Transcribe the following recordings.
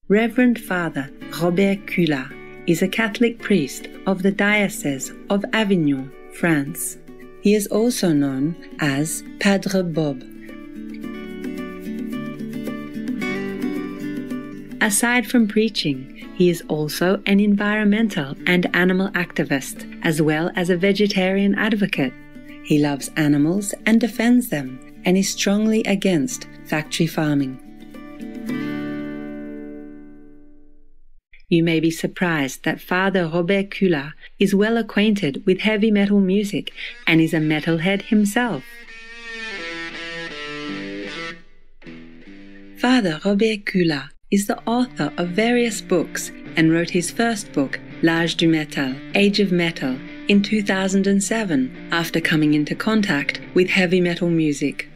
Reverend Father Robert Cula is a Catholic priest of the Diocese of Avignon, France. He is also known as Padre Bob. Aside from preaching, he is also an environmental and animal activist, as well as a vegetarian advocate. He loves animals and defends them, and is strongly against factory farming. You may be surprised that Father Robert Cula is well acquainted with heavy metal music and is a metalhead himself. Father Robert Cula is the author of various books and wrote his first book, L'Âge du Métal, Age of Metal, in 2007 after coming into contact with heavy metal music.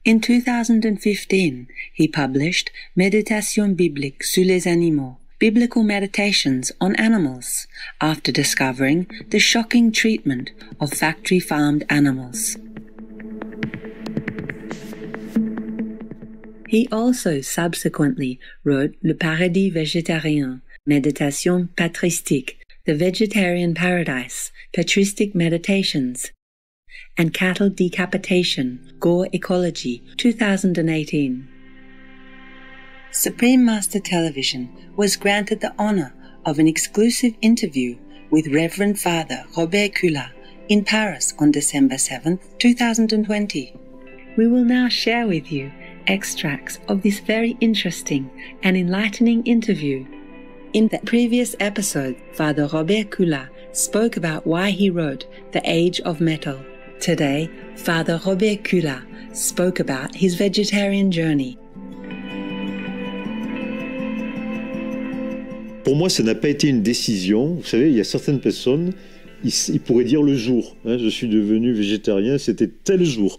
In 2015, he published Méditation biblique sur les animaux, Biblical Meditations on Animals, after discovering the shocking treatment of factory-farmed animals. He also subsequently wrote Le Paradis Végétarien, Méditation Patristique, The Vegetarian Paradise, Patristic Meditations, and Cattle Decapitation, Gore Ecology, 2018. Supreme Master Television was granted the honor of an exclusive interview with Reverend Father Robert Cula in Paris on December 7, 2020. We will now share with you extracts of this very interesting and enlightening interview. In the previous episode, Father Robert Cula spoke about why he wrote The Age of Metal. Today, Father Robert Cula spoke about his vegetarian journey. Pour moi, ça n'a pas été une décision. Vous savez, il y a certaines personnes, ils pourraient dire le jour. Hein, je suis devenu végétarien, c'était tel jour.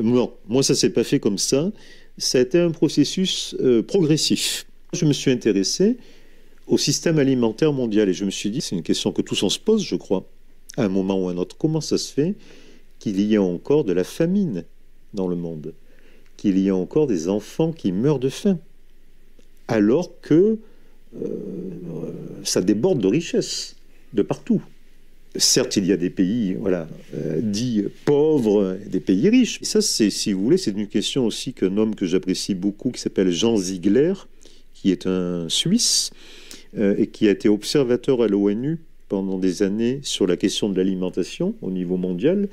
Non, moi, ça ne s'est pas fait comme ça. Ça a été un processus progressif. Je me suis intéressé au système alimentaire mondial et je me suis dit, c'est une question que tous on se pose, je crois, à un moment ou à un autre. Comment ça se fait qu'il y ait encore de la famine dans le monde, qu'il y ait encore des enfants qui meurent de faim, alors que ça déborde de richesses de partout. Certes, il y a des pays dits pauvres, des pays riches. Et ça, si vous voulez, c'est une question aussi qu'un homme que j'apprécie beaucoup, qui s'appelle Jean Ziegler, qui est un Suisse, et qui a été observateur à l'ONU pendant des années sur la question de l'alimentation au niveau mondial.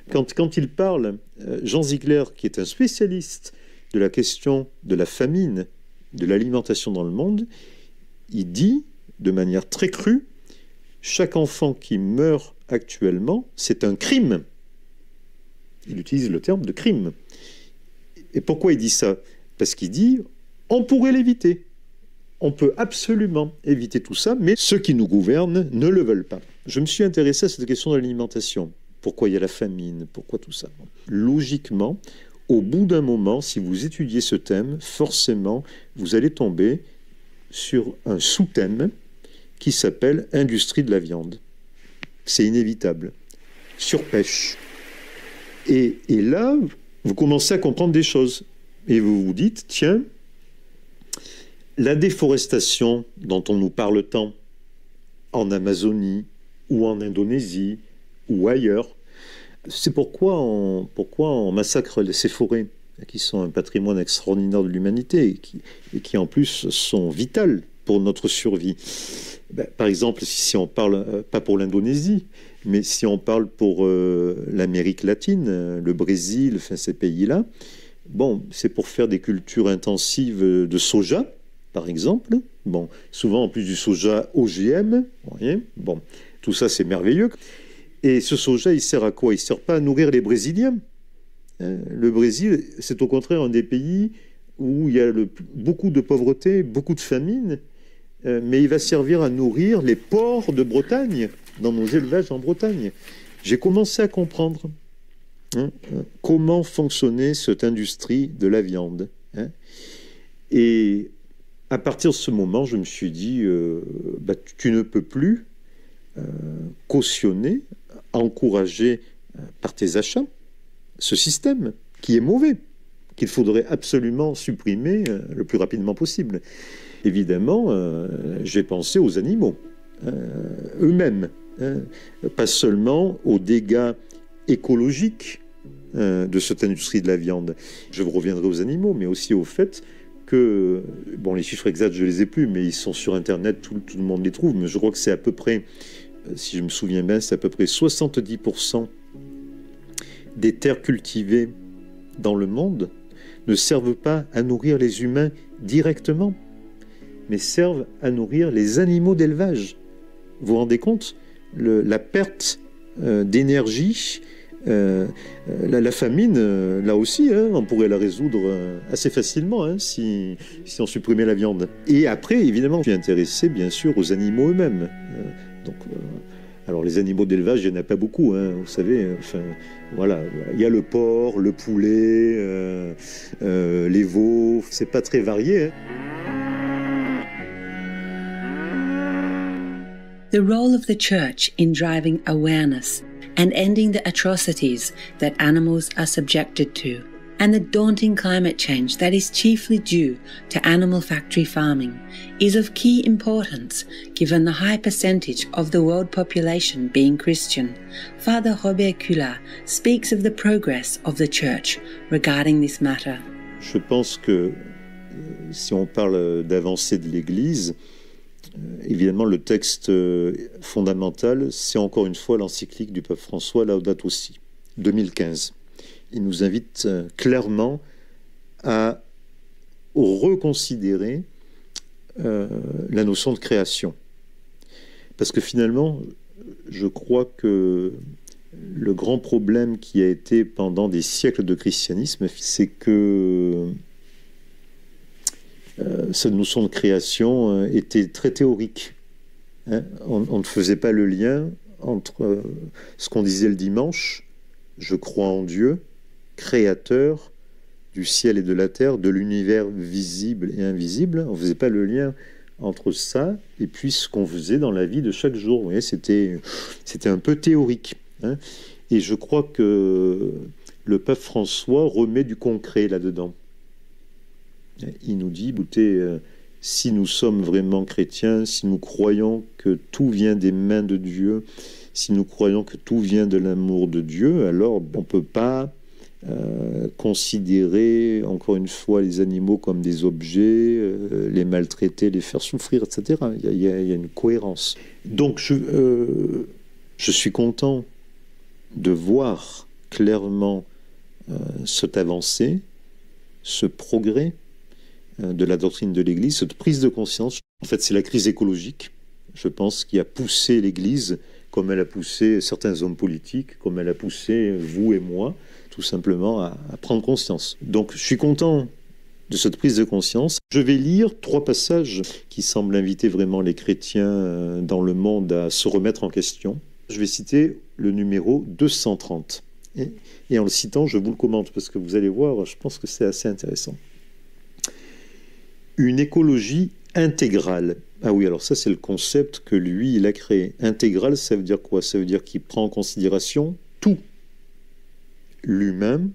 Quand il parle, Jean Ziegler, qui est un spécialiste de la question de la famine, de l'alimentation dans le monde, il dit, de manière très crue, chaque enfant qui meurt actuellement, c'est un crime. Il utilise le terme de crime. Et pourquoi il dit ça? Parce qu'il dit, on pourrait l'éviter. On peut absolument éviter tout ça, mais ceux qui nous gouvernent ne le veulent pas. Je me suis intéressé à cette question de l'alimentation. Pourquoi il y a la famine? Pourquoi tout ça? Logiquement, au bout d'un moment, si vous étudiez ce thème, forcément, vous allez tomber sur un sous-thème qui s'appelle « Industrie de la viande ». C'est inévitable. Surpêche. Et là, vous commencez à comprendre des choses. Et vous vous dites, tiens, la déforestation dont on nous parle tant en Amazonie ou en Indonésie ou ailleurs, c'est pourquoi on massacre ces forêts qui sont un patrimoine extraordinaire de l'humanité et qui en plus sont vitales pour notre survie. Par exemple, si on parle, pas pour l'Indonésie, mais si on parle pour l'Amérique latine, le Brésil, enfin ces pays-là, bon, c'est pour faire des cultures intensives de soja, par exemple. Bon, souvent en plus du soja OGM, vous voyez, bon, tout ça c'est merveilleux. Et ce soja, il sert à quoi? Il ne sert pas à nourrir les Brésiliens. Le Brésil, c'est au contraire un des pays où il y a beaucoup de pauvreté, beaucoup de famine, mais il va servir à nourrir les porcs de Bretagne, dans nos élevages en Bretagne. J'ai commencé à comprendre comment fonctionnait cette industrie de la viande. Et à partir de ce moment, je me suis dit, tu ne peux plus cautionner, encourager par tes achats ce système qui est mauvais, qu'il faudrait absolument supprimer le plus rapidement possible. Évidemment, j'ai pensé aux animaux, eux-mêmes, pas seulement aux dégâts écologiques de cette industrie de la viande. Je vous reviendrai aux animaux, mais aussi au fait que, bon, les chiffres exacts, je ne les ai plus, mais ils sont sur Internet, tout le monde les trouve, mais je crois que c'est à peu près, si je me souviens bien, c'est à peu près 70% des terres cultivées dans le monde ne servent pas à nourrir les humains directement, mais servent à nourrir les animaux d'élevage. Vous vous rendez compte la perte d'énergie, la famine, là aussi, on pourrait la résoudre assez facilement si on supprimait la viande. Et après, évidemment, je suis intéressé, bien sûr, aux animaux eux-mêmes. Alors, les animaux d'élevage, il n'y en a pas beaucoup, vous savez. Enfin, voilà, il y a le porc, le poulet, les veaux. C'est pas très varié. The role of the Church in driving awareness and ending the atrocities that animals are subjected to, and the daunting climate change that is chiefly due to animal factory farming, is of key importance given the high percentage of the world population being Christian. Father Robert Culat speaks of the progress of the Church regarding this matter. Je pense que si on parle d'avancée de l'Église, évidemment, le texte fondamental, c'est encore une fois l'encyclique du pape François, Laudato Si, 2015. Il nous invite clairement à reconsidérer la notion de création. Parce que finalement, je crois que le grand problème qui a été pendant des siècles de christianisme, c'est que cette notion de création était très théorique. On ne faisait pas le lien entre ce qu'on disait le dimanche, je crois en Dieu, créateur du ciel et de la terre, de l'univers visible et invisible. On ne faisait pas le lien entre ça et puis ce qu'on faisait dans la vie de chaque jour. Vous voyez, c'était un peu théorique. Et je crois que le pape François remet du concret là-dedans. Il nous dit, écoutez, si nous sommes vraiment chrétiens, si nous croyons que tout vient des mains de Dieu, si nous croyons que tout vient de l'amour de Dieu, alors on ne peut pas considérer, encore une fois, les animaux comme des objets, les maltraiter, les faire souffrir, etc. Il y a une cohérence. Donc, je suis content de voir clairement cette avancée, ce progrès de la doctrine de l'Église, cette prise de conscience. En fait, c'est la crise écologique, je pense, qui a poussé l'Église, comme elle a poussé certains hommes politiques, comme elle a poussé vous et moi, tout simplement à prendre conscience. Donc, je suis content de cette prise de conscience. Je vais lire 3 passages qui semblent inviter vraiment les chrétiens dans le monde à se remettre en question. Je vais citer le numéro 230. Et en le citant, je vous le commente, parce que vous allez voir, je pense que c'est assez intéressant. Une écologie intégrale. Ah oui, alors ça, c'est le concept que lui, il a créé. Intégrale, ça veut dire quoi? Ça veut dire qu'il prend en considération tout. L'humain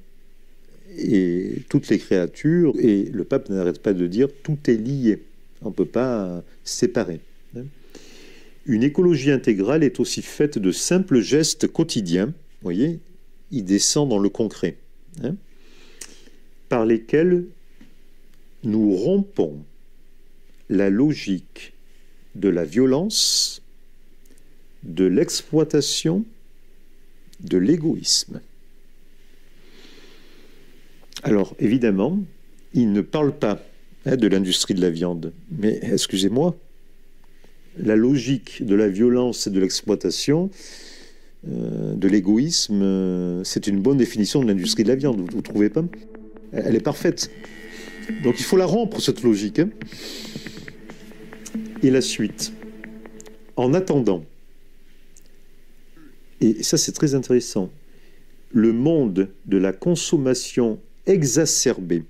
et toutes les créatures. Et le pape n'arrête pas de dire tout est lié. On ne peut pas séparer. Une écologie intégrale est aussi faite de simples gestes quotidiens. Vous voyez, il descend dans le concret. Par lesquels nous rompons la logique de la violence, de l'exploitation, de l'égoïsme. Alors, évidemment, il ne parle pas de l'industrie de la viande, mais excusez-moi, la logique de la violence et de l'exploitation, de l'égoïsme, c'est une bonne définition de l'industrie de la viande, vous ne trouvez pas? Elle est parfaite. Donc il faut la rompre, cette logique. Et la suite. En attendant, et ça c'est très intéressant, le monde de la consommation exacerbée,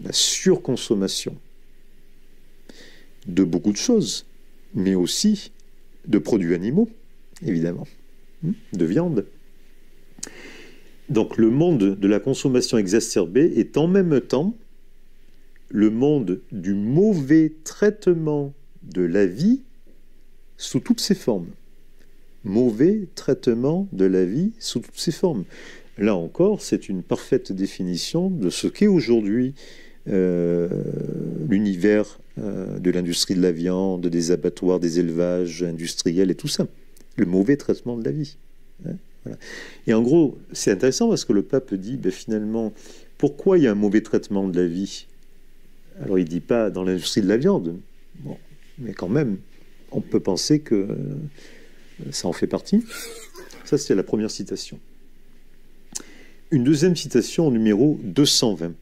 la surconsommation de beaucoup de choses, mais aussi de produits animaux, évidemment, de viande. Donc le monde de la consommation exacerbée est en même temps le monde du mauvais traitement de la vie sous toutes ses formes. Mauvais traitement de la vie sous toutes ses formes. Là encore, c'est une parfaite définition de ce qu'est aujourd'hui l'univers de l'industrie de la viande, des abattoirs, des élevages industriels et tout ça. Le mauvais traitement de la vie. Hein, voilà. Et en gros, c'est intéressant parce que le pape dit, ben, finalement, pourquoi il y a un mauvais traitement de la vie? Alors il ne dit pas dans l'industrie de la viande, bon, mais quand même, on peut penser que ça en fait partie. Ça, c'est la première citation. Une deuxième citation au numéro 220.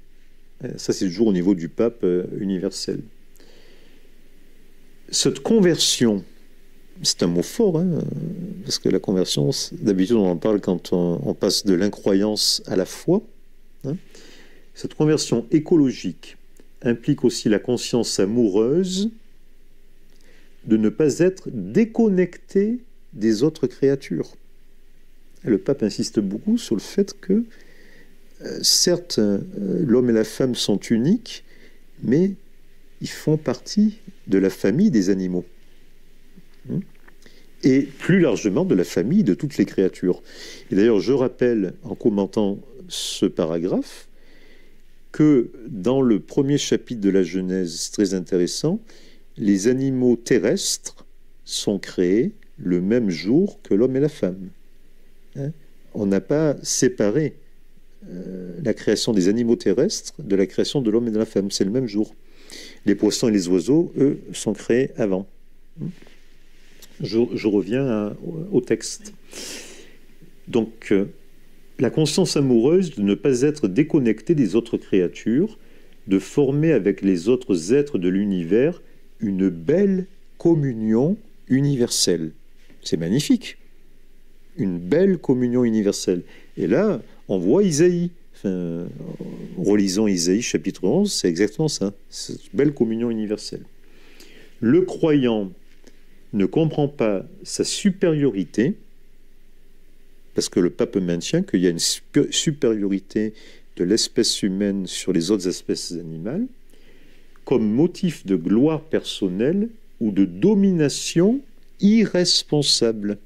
Ça, c'est toujours au niveau du pape universel. Cette conversion, c'est un mot fort, hein, parce que la conversion, d'habitude, on en parle quand on passe de l'incroyance à la foi. Hein. Cette conversion écologique implique aussi la conscience amoureuse de ne pas être déconnecté des autres créatures. Le pape insiste beaucoup sur le fait que, certes, l'homme et la femme sont uniques, mais ils font partie de la famille des animaux. Et plus largement de la famille de toutes les créatures. Et d'ailleurs, je rappelle, en commentant ce paragraphe, que dans le premier chapitre de la Genèse, c'est très intéressant, les animaux terrestres sont créés le même jour que l'homme et la femme. Hein? On n'a pas séparé la création des animaux terrestres de la création de l'homme et de la femme. C'est le même jour. Les poissons et les oiseaux, eux, sont créés avant. Je reviens au texte. Donc, la conscience amoureuse de ne pas être déconnectée des autres créatures, de former avec les autres êtres de l'univers une belle communion universelle. C'est magnifique. Une belle communion universelle. Et là, on voit Isaïe. Enfin, relisons Isaïe chapitre 11, c'est exactement ça. Cette belle communion universelle. Le croyant ne comprend pas sa supériorité, parce que le pape maintient qu'il y a une supériorité de l'espèce humaine sur les autres espèces animales, comme motif de gloire personnelle ou de domination irresponsable,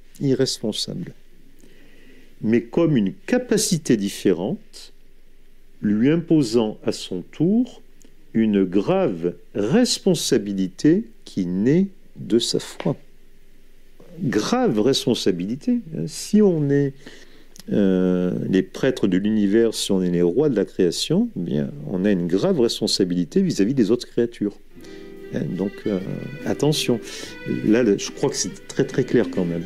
mais comme une capacité différente, lui imposant à son tour une grave responsabilité qui naît de sa foi. Grave responsabilité. Si on est les prêtres de l'univers, si on est les rois de la création, eh bien, on a une grave responsabilité vis-à-vis des autres créatures. Donc, attention. Là, je crois que c'est très très clair quand même.